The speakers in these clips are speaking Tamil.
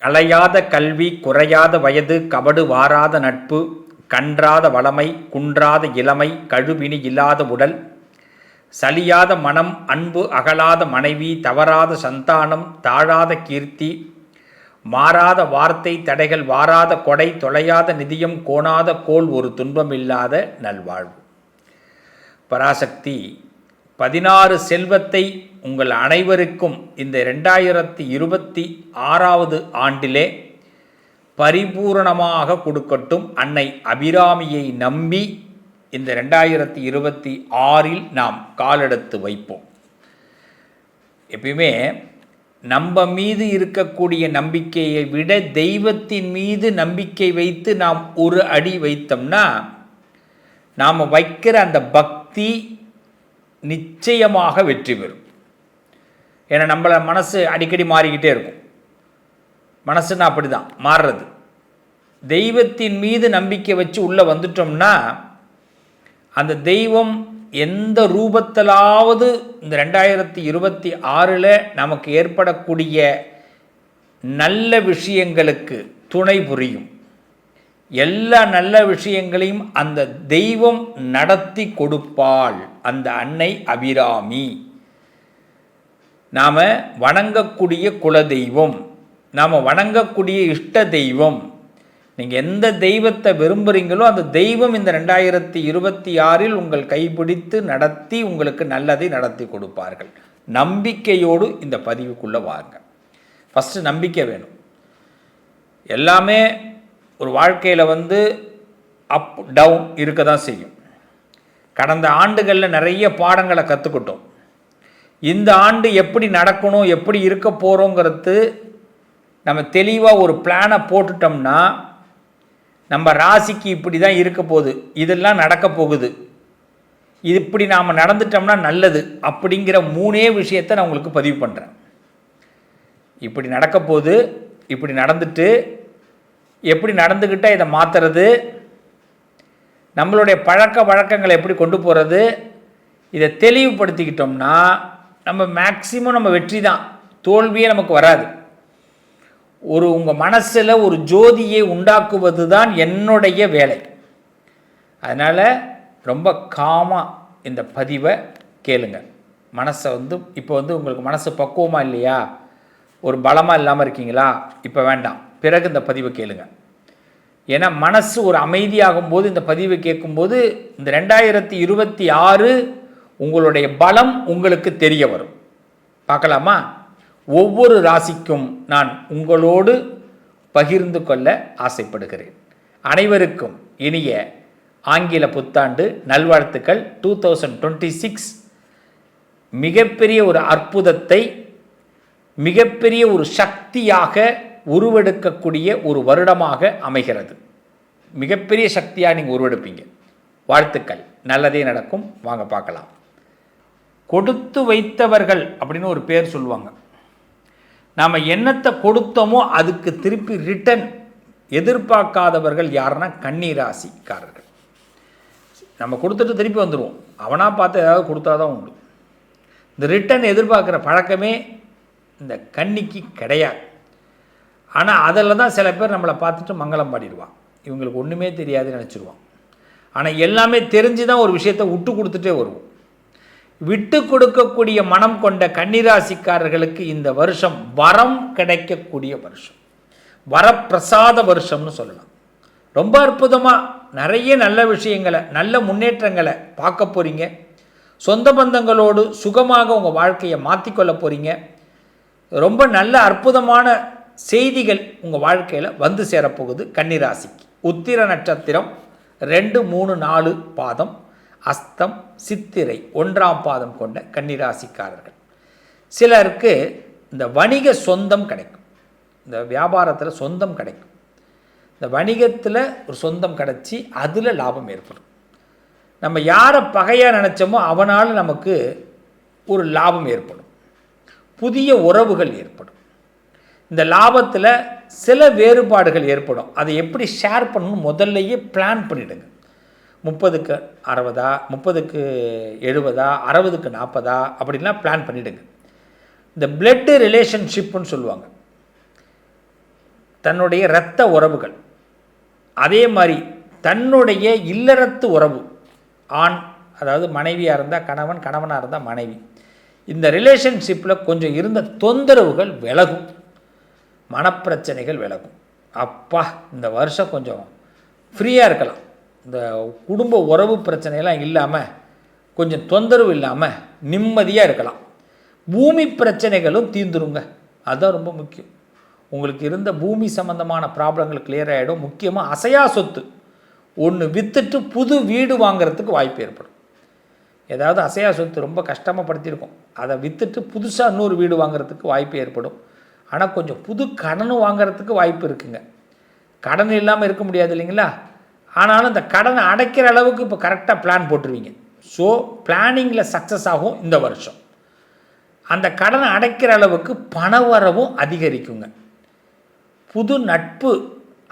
கலையாத கல்வி, குறையாத வயது, கபடு வாராத நட்பு, கன்றாத வளமை, குன்றாத இளமை, கழுவினி இல்லாத உடல், சலியாத மனம், அன்பு அகலாத மனைவி, தவறாத சந்தானம், தாழாத கீர்த்தி, மாறாத வார்த்தை, தடைகள் வாராத கொடை, தொலையாத நிதியம், கோணாத கோல், ஒரு துன்பமில்லாத நல்வாழ்வு. பராசக்தி 16 செல்வத்தை உங்கள் அனைவருக்கும் இந்த 2026 ஆண்டிலே பரிபூரணமாக கொடுக்கட்டும். அன்னை அபிராமியை நம்பி இந்த 2026 நாம் காலெடுத்து வைப்போம். எப்பயுமே நம்ம மீது இருக்கக்கூடிய நம்பிக்கையை விட தெய்வத்தின் மீது நம்பிக்கை வைத்து நாம் ஒரு அடி வைத்தோம்னா நாம் வைக்கிற அந்த பக்தி நிச்சயமாக வெற்றி பெறும். ஏன்னா நம்மள மனசு அடிக்கடி மாறிக்கிட்டே இருக்கும். மனசுன்னா அப்படி தான் மாறுறது. தெய்வத்தின் மீது நம்பிக்கை வச்சு உள்ளே வந்துட்டோம்னா அந்த தெய்வம் எந்த ரூபத்திலாவது இந்த 2026 நமக்கு ஏற்படக்கூடிய நல்ல விஷயங்களுக்கு துணை புரியும். எல்லா நல்ல விஷயங்களையும் அந்த தெய்வம் நடத்தி கொடுப்பாள். அந்த அன்னை அபிராமி நாம் வணங்கக்கூடிய குலதெய்வம், நாம் வணங்கக்கூடிய இஷ்ட தெய்வம். நீங்கள் எந்த தெய்வத்தை விரும்புகிறீங்களோ அந்த தெய்வம் இந்த 2026 உங்கள் கைப்பிடித்து நடத்தி உங்களுக்கு நல்லதை நடத்தி கொடுப்பார்கள். நம்பிக்கையோடு இந்த பதிவுக்குள்ளே வாங்க. ஃபஸ்ட்டு நம்பிக்கை வேணும். எல்லாமே ஒரு வாழ்க்கையில் அப் டவுன் இருக்க தான் செய்யும். கடந்த ஆண்டுகளில் நிறைய பாடங்களை கற்றுக்கிட்டோம். இந்த ஆண்டு எப்படி நடக்கணும், எப்படி இருக்க போகிறோங்கிறது நம்ம தெளிவாக ஒரு பிளானை போட்டுட்டோம்னா நம்ம ராசிக்கு இப்படி தான் இருக்க போகுது, இதெல்லாம் நடக்க போகுது, இது இப்படி நாம் நடந்துட்டோம்னா நல்லது அப்படிங்கிற 3 விஷயத்தை நான் உங்களுக்கு பதிவு பண்ணுறேன். இப்படி நடக்க போகுது, இப்படி நடந்துட்டு எப்படி நடந்துக்கிட்டால் இதை மாற்றுறது, நம்மளுடைய பழக்க வழக்கங்களை எப்படி கொண்டு போகிறது, இதை தெளிவுபடுத்திக்கிட்டோம்னா நம்ம மேக்சிமம் நம்ம வெற்றி தான், தோல்வியே நமக்கு வராது. உங்கள் மனசில் ஒரு ஜோதியை உண்டாக்குவது தான் என்னுடைய வேலை. அதனால் ரொம்ப காமாக இந்த பதிவை கேளுங்க. மனசை இப்போ உங்களுக்கு மனசு பக்குவமாக இல்லையா, ஒரு பலமாக இல்லாமல் இருக்கீங்களா, இப்போ வேண்டாம், பிறகு இந்த பதிவை கேளுங்க. ஏன்னா மனசு ஒரு அமைதியாகும்போது இந்த பதிவை கேட்கும்போது இந்த 2026 உங்களுடைய பலம் உங்களுக்கு தெரிய வரும். பார்க்கலாமா? ஒவ்வொரு ராசிக்கும் நான் உங்களோடு பகிர்ந்து கொள்ள ஆசைப்படுகிறேன். அனைவருக்கும் இனிய ஆங்கில புத்தாண்டு நல்வாழ்த்துக்கள். 2026 மிகப்பெரிய ஒரு அற்புதத்தை, மிகப்பெரிய ஒரு சக்தியாக உருவெடுக்கக்கூடிய ஒரு வருடமாக அமைகிறது. மிகப்பெரிய சக்தியாக நீங்கள் உருவெடுப்பீங்க. வாழ்த்துக்கள், நல்லதே நடக்கும். வாங்க பார்க்கலாம். கொடுத்து வைத்தவர்கள் அப்படின்னு ஒரு பேர் சொல்லுவாங்க. நாம் என்னத்தை கொடுத்தோமோ அதுக்கு திருப்பி ரிட்டன் எதிர்பார்க்காதவர்கள் யாருன்னா கன்னிராசிக்காரர்கள். நம்ம கொடுத்துட்டு திருப்பி வந்துடுவோம், அவனாக பார்த்து ஏதாவது கொடுத்தா தான் உண்டு. இந்த ரிட்டன் எதிர்பார்க்குற பழக்கமே இந்த கன்னிக்கு கிடையாது. ஆனால் அதில் தான் சில பேர் நம்மளை பார்த்துட்டு மங்களம் பாடிடுவான். இவங்களுக்கு ஒன்றுமே தெரியாதுன்னு நினச்சிடுவான். ஆனால் எல்லாமே தெரிஞ்சு தான் ஒரு விஷயத்தை விட்டு கொடுத்துட்டே வருவோம். விட்டு கொடுக்கக்கூடிய மனம் கொண்ட கன்னிராசிக்காரர்களுக்கு இந்த வருஷம் வரம் கிடைக்கக்கூடிய வருஷம், வரப்பிரசாத வருஷம்னு சொல்லலாம். ரொம்ப அற்புதமாக நிறைய நல்ல விஷயங்களை, நல்ல முன்னேற்றங்களை பார்க்க போகிறீங்க. சொந்த பந்தங்களோடு சுகமாக உங்கள் வாழ்க்கையை மாற்றிக்கொள்ள போகிறீங்க. ரொம்ப நல்ல அற்புதமான செய்திகள் உங்கள் வாழ்க்கையில் வந்து சேரப்போகுது. கன்னிராசிக்கு உத்திர நட்சத்திரம் 2, 3, 4 பாதம், அஸ்தம், சித்திரை 1ஆம் பாதம் கொண்ட கன்னிராசிக்காரர்கள். சிலருக்கு இந்த வணிக சொந்தம் கிடைக்கும், இந்த வியாபாரத்தில் சொந்தம் கிடைக்கும், இந்த வணிகத்தில் ஒரு சொந்தம் கிடச்சி அதில் லாபம் ஏற்படும். நம்ம யாரை பகையாக நினச்சோமோ அவனால் நமக்கு ஒரு லாபம் ஏற்படும், புதிய உறவுகள் ஏற்படும். இந்த லாபத்தில் சில வேறுபாடுகள் ஏற்படும். அதை எப்படி ஷேர் பண்ணணும் முதல்லையே பிளான் பண்ணிவிடுங்க. 30க்கு 60, 30க்கு 70, 60க்கு 40 அப்படின்லாம் பிளான் பண்ணிவிடுங்க. இந்த பிளட்டு ரிலேஷன்ஷிப்புன்னு சொல்லுவாங்க. தன்னுடைய இரத்த உறவுகள், அதே மாதிரி தன்னுடைய இல்லறத்து உறவு, ஆண் அதாவது மனைவியாக இருந்தால் கணவன், கணவனாக இருந்தால் மனைவி, இந்த ரிலேஷன்ஷிப்பில் கொஞ்சம் இருந்த தொந்தரவுகள் விலகும், மனப்பிரச்சனைகள் விலகும். அப்பா இந்த வருஷம் கொஞ்சம் ஃப்ரீயாக இருக்கலாம், இந்த குடும்ப உறவு பிரச்சனையெல்லாம் இல்லாமல் கொஞ்சம் தொந்தரவு இல்லாமல் நிம்மதியாக இருக்கலாம். பூமி பிரச்சனைகளும் தீர்ந்துருங்க, அதுதான் ரொம்ப முக்கியம். உங்களுக்கு இருந்த பூமி சம்மந்தமான ப்ராப்ளங்கள் கிளியர் ஆகிடும். முக்கியமாக அசையா சொத்து ஒன்று விற்றுட்டு புது வீடு வாங்கிறதுக்கு வாய்ப்பு ஏற்படும். ஏதாவது அசையா சொத்து ரொம்ப கஷ்டமாக படுத்தியிருக்கோம், அதை விற்றுட்டு புதுசாக இன்னொரு வீடு வாங்கிறதுக்கு வாய்ப்பு ஏற்படும். ஆனால் கொஞ்சம் புது கடனும் வாங்கிறதுக்கு வாய்ப்பு இருக்குங்க. கடன் இல்லாமல் இருக்க முடியாது இல்லைங்களா? ஆனாலும் இந்த கடனை அடைக்கிற அளவுக்கு இப்போ கரெக்டாக பிளான் போட்டுருவீங்க. ஸோ பிளானிங்கில் சக்ஸஸ் ஆகும் இந்த வருஷம். அந்த கடனை அடைக்கிற அளவுக்கு பணவரவும் அதிகரிக்குங்க. புது நட்பு,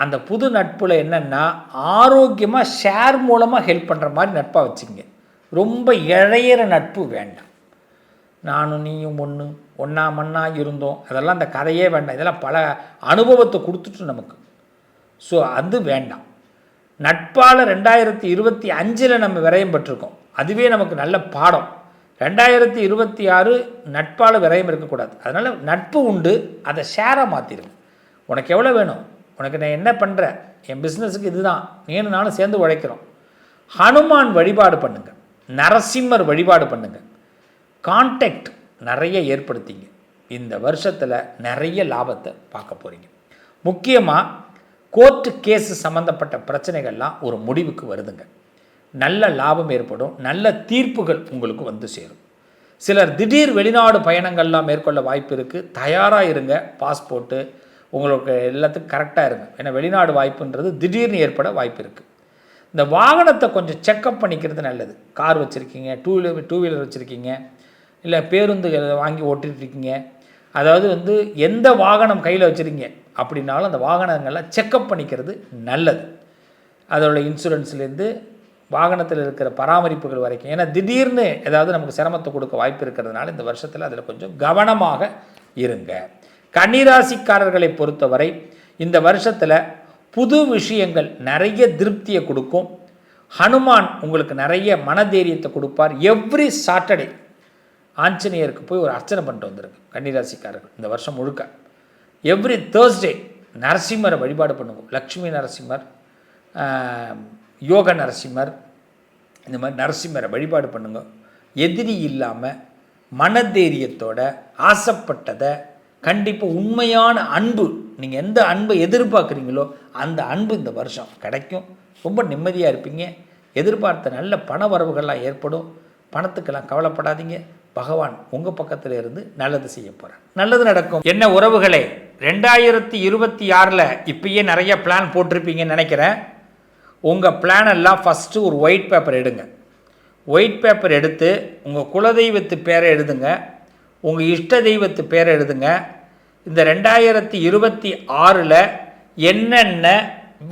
அந்த புது நட்பில் என்னென்னா ஆரோக்கியமாக ஷேர் மூலமாக ஹெல்ப் பண்ணுற மாதிரி நட்பாக வச்சுங்க. ரொம்ப இழையிற நட்பு வேண்டாம். நானும் நீயும் ஒன்றா மண்ணா இருந்தோம், அதெல்லாம் அந்த கதையே வேண்டாம். இதெல்லாம் பல அனுபவத்தை கொடுத்துட்டு நமக்கு. ஸோ அது வேண்டாம். நட்பால் 2025 நம்ம விரயம் பெற்றிருக்கோம், அதுவே நமக்கு நல்ல பாடம். 2026 நட்பால் விரயம் இருக்கக்கூடாது. அதனால் நட்பு உண்டு, அதை ஷேராக மாற்றிடுங்க. உனக்கு எவ்வளோ வேணும், உனக்கு நான் என்ன பண்ணுறேன், என் பிஸ்னஸுக்கு இதுதான், நீனும் நானும் சேர்ந்து உழைக்கிறோம். ஹனுமான் வழிபாடு பண்ணுங்கள், நரசிம்மர் வழிபாடு பண்ணுங்கள், கான்டாக்ட் நிறைய ஏற்படுத்திங்க. இந்த வருஷத்தில் நிறைய லாபத்தை பார்க்க போகிறீங்க. முக்கியமாக கோர்ட்டு கேஸு சம்மந்தப்பட்ட பிரச்சனைகள்லாம் ஒரு முடிவுக்கு வருதுங்க. நல்ல லாபம் ஏற்படும், நல்ல தீர்ப்புகள் உங்களுக்கு வந்து சேரும். சிலர் திடீர் வெளிநாடு பயணங்கள்லாம் மேற்கொள்ள வாய்ப்பு இருக்குது. தயாராக இருங்க, பாஸ்போர்ட்டு உங்களுக்கு எல்லாத்துக்கும் கரெக்டாக இருங்க. ஏன்னா வெளிநாடு வாய்ப்புன்றது திடீர்னு ஏற்பட வாய்ப்பு இருக்குது. இந்த வாகனத்தை கொஞ்சம் செக்கப் பண்ணிக்கிறது நல்லது. கார் வச்சுருக்கீங்க, டூ வீலர் வச்சுருக்கீங்க, இல்லை பேருந்துகள் வாங்கி ஓட்டிகிட்ருக்கீங்க, அதாவது எந்த வாகனம் கையில் வச்சுருக்கீங்க அப்படின்னாலும் அந்த வாகனங்கள்லாம் செக்கப் பண்ணிக்கிறது நல்லது. அதோட இன்சூரன்ஸ்லேருந்து வாகனத்தில் இருக்கிற பராமரிப்புகள் வரைக்கும். ஏன்னா திடீர்னு ஏதாவது நமக்கு சிரமத்தை கொடுக்க வாய்ப்பு இருக்கிறதுனால இந்த வருஷத்தில் அதில் கொஞ்சம் கவனமாக இருங்க. கன்னிராசிக்காரர்களை பொறுத்தவரை இந்த வருஷத்தில் புது விஷயங்கள் நிறைய திருப்தியை கொடுக்கும். ஹனுமான் உங்களுக்கு நிறைய மனதைரியத்தை கொடுப்பார். எவ்ரி சாட்டர்டே ஆஞ்சநேயருக்கு போய் ஒரு அர்ச்சனை பண்ணிட்டு வந்துருக்கு கன்னிராசிக்காரர்கள் இந்த வருஷம் முழுக்க. எவ்ரி தேர்ஸ்டே நரசிம்மரை வழிபாடு பண்ணுவோம். லக்ஷ்மி நரசிம்மர், யோக நரசிம்மர், இந்த மாதிரி நரசிம்மரை வழிபாடு பண்ணுங்க. எதிரி இல்லாமல் மனதைரியத்தோட ஆசைப்பட்டதை கண்டிப்பாக உண்மையான அன்பு, நீங்கள் எந்த அன்பை எதிர்பார்க்குறீங்களோ அந்த அன்பு இந்த வருஷம் கிடைக்கும். ரொம்ப நிம்மதியாக இருப்பீங்க. எதிர்பார்த்த நல்ல பண வரவுகள்லாம் ஏற்படும். பணத்துக்கெல்லாம் கவலைப்படாதீங்க. பகவான் உங்கள் பக்கத்தில் இருந்து நல்லது செய்ய போகிறார், நல்லது நடக்கும். என்ன உறவுகளே, 2026 இப்பயே நிறைய பிளான் போட்டிருப்பீங்கன்னு நினைக்கிறேன். உங்கள் பிளான் எல்லாம் ஃபஸ்ட்டு ஒரு ஒயிட் பேப்பர் எடுங்க. ஒயிட் பேப்பர் எடுத்து உங்கள் குலதெய்வத்து பேரை எழுதுங்க, உங்கள் இஷ்ட தெய்வத்து பேரை எழுதுங்க. இந்த 2026 என்னென்ன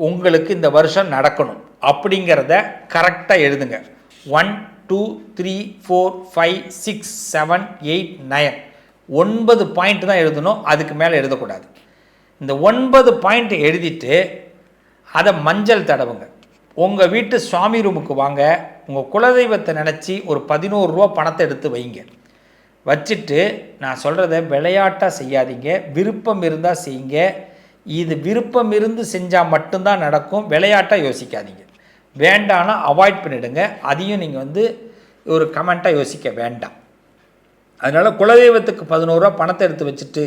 உங்களுக்கு இந்த வருஷம் நடக்கணும் அப்படிங்கிறத கரெக்டாக எழுதுங்க. 1 2 3 4 5 6 7 8 9 9 பாயிண்ட் தான் எழுதணும், அதுக்கு மேலே எழுதக்கூடாது. இந்த 9 பாயிண்ட் எழுதிட்டு அதை மஞ்சள் தடவுங்க. உங்கள் வீட்டு சுவாமி ரூமுக்கு வாங்க, உங்கள் குலதெய்வத்தை நினச்சி ஒரு 11 ரூபா பணத்தை எடுத்து வைங்க. வச்சுட்டு நான் சொல்கிறத விளையாட்டாக செய்யாதீங்க, விருப்பம் இருந்தால் செய்யுங்க. இது விருப்பம் இருந்து செஞ்சால் மட்டும்தான் நடக்கும், விளையாட்டாக யோசிக்காதீங்க. வேண்டானா அவாய்ட் பண்ணிவிடுங்க. அதையும் நீங்கள் ஒரு கமெண்ட்டாக யோசிக்க வேண்டாம். அதனால் குலதெய்வத்துக்கு 11 ரூபா பணத்தை எடுத்து வச்சுட்டு,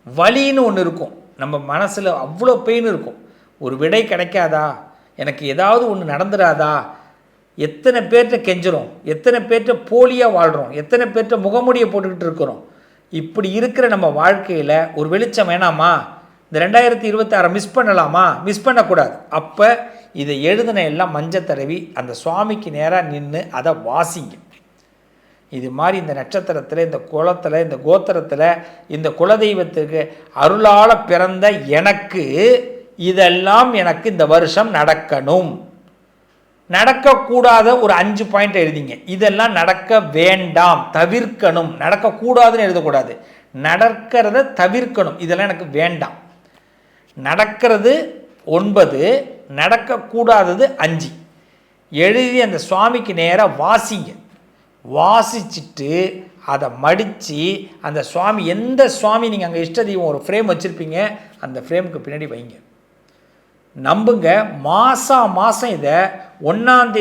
வலின்னு ஒன்று இருக்கும் நம்ம மனசில், அவ்வளோ பெயின் இருக்கும். ஒரு விடை கிடைக்காதா, எனக்கு ஏதாவது ஒன்று நடந்துடாதா, எத்தனை பேர்கிட்ட கெஞ்சுறோம், எத்தனை பேர்கிட்ட போலியாக வாழ்கிறோம், எத்தனை பேர்கிட்ட முகமூடியை போட்டுக்கிட்டு இருக்கிறோம். இப்படி இருக்கிற நம்ம வாழ்க்கையில் ஒரு வெளிச்சம் வேணாமா? இந்த 2026 மிஸ் பண்ணலாமா? மிஸ் பண்ணக்கூடாது. அப்போ இதை எழுதின எல்லாம் மஞ்சள் தடவி அந்த சுவாமிக்கு நேராக நின்று அதை வாசிங்க. இது மாதிரி இந்த நட்சத்திரத்தில், இந்த குலத்தில், இந்த கோத்திரத்தில், இந்த குலதெய்வத்துக்கு அருளால் பிறந்த எனக்கு இதெல்லாம் எனக்கு இந்த வருஷம் நடக்கணும். நடக்கக்கூடாத ஒரு 5 பாயிண்ட் எழுதிங்க. இதெல்லாம் நடக்க வேண்டாம், தவிர்க்கணும். நடக்கக்கூடாதுன்னு எழுதக்கூடாது, நடக்கிறத தவிர்க்கணும். இதெல்லாம் எனக்கு வேண்டாம். நடக்கிறது 9, நடக்கக்கூடாதது 5. எழுதி அந்த சுவாமிக்கு நேராக வாசிங்க. வாசிச்சுட்டு அதை மடித்து அந்த சுவாமி, எந்த சுவாமி நீங்கள் அங்கே இஷ்ட தெய்வம் ஒரு ஃப்ரேம் வச்சுருப்பீங்க, அந்த ஃப்ரேமுக்கு பின்னாடி வைங்க. நம்புங்க, மாதம் இதை 1ஆம்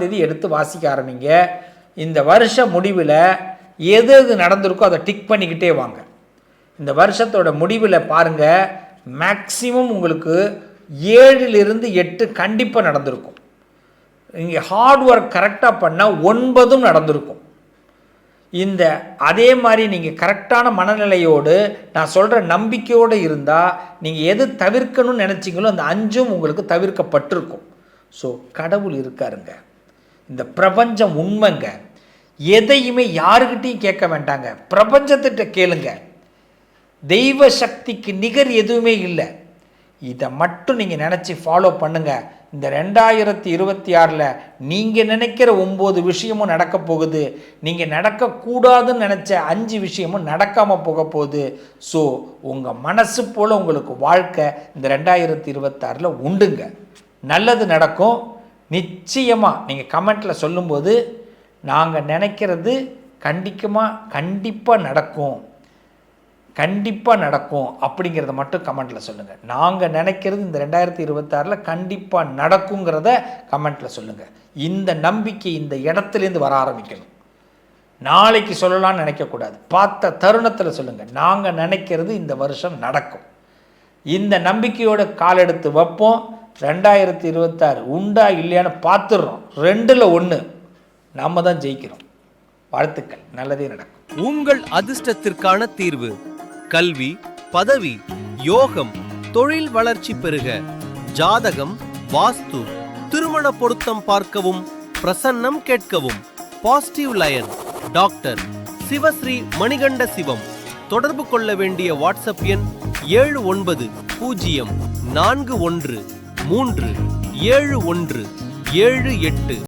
தேதி எடுத்து வாசிக்க ஆரம்பிங்க. இந்த வருஷ முடிவில் எது எது நடந்திருக்கோ அதை டிக் பண்ணிக்கிட்டே வாங்க. இந்த வருஷத்தோட முடிவில் பாருங்கள், மேக்சிமம் உங்களுக்கு 7லிருந்து 8 கண்டிப்பாக நடந்திருக்கும். நீங்கள் ஹார்ட் ஒர்க் கரெக்டாக பண்ணால் 9 நடந்திருக்கும். அதே மாதிரி நீங்கள் கரெக்டான மனநிலையோடு, நான் சொல்கிற நம்பிக்கையோடு இருந்தால் நீங்கள் எது தவிர்க்கணும்னு நினச்சிங்களோ அந்த 5 உங்களுக்கு தவிர்க்கப்பட்டிருக்கும். ஸோ கடவுள் இருக்காருங்க. இந்த பிரபஞ்சம் உண்மைங்க. எதையுமே யாருக்கிட்டையும் கேட்க வேண்டாங்க, பிரபஞ்சத்திட்ட கேளுங்க. தெய்வ சக்திக்கு நிகர் எதுவுமே இல்லை. இதை மட்டும் நீங்கள் நினச்சி ஃபாலோ பண்ணுங்கள். இந்த 2026 நீங்கள் நினைக்கிற 9 விஷயமும் நடக்க போகுது. நீங்கள் நடக்கக்கூடாதுன்னு நினச்ச 5 விஷயமும் நடக்காமல் போக போகுது. ஸோ உங்கள் மனசு போல் உங்களுக்கு வாழ்க்கை இந்த 2026 உண்டுங்க. நல்லது நடக்கும் நிச்சயமாக. நீங்கள் கமெண்ட்டில் சொல்லும்போது, நாங்கள் நினைக்கிறது கண்டிப்பாக நடக்கும் அப்படிங்கிறத மட்டும் கமெண்ட்டில் சொல்லுங்கள். நாங்கள் நினைக்கிறது இந்த 2026 கண்டிப்பாக நடக்குங்கிறத கமெண்ட்டில் சொல்லுங்கள். இந்த நம்பிக்கை இந்த இடத்துலேருந்து வர ஆரம்பிக்கணும். நாளைக்கு சொல்லலாம்னு நினைக்கக்கூடாது, பார்த்த தருணத்தில் சொல்லுங்கள். நாங்கள் நினைக்கிறது இந்த வருஷம் நடக்கும். இந்த நம்பிக்கையோட கால் எடுத்து வைப்போம். 2026 உண்டா இல்லையான்னு பார்த்துடுறோம். 2ல் 1 நாம் தான் ஜெயிக்கிறோம். வாழ்த்துக்கள், நல்லதே நடக்கும். உங்கள் அதிர்ஷ்டத்திற்கான தீர்வு: கல்வி, பதவி, யோகம், தொழில் வளர்ச்சி பெருக. ஜாதகம், வாஸ்து, திருமண பொருத்தம் பார்க்கவும், பிரசன்னம் கேட்கவும். Positive lion doctor Sivasri Manikanda Sivam. தொடர்பு கொள்ள வேண்டிய வாட்ஸ்அப் எண் 7904137178.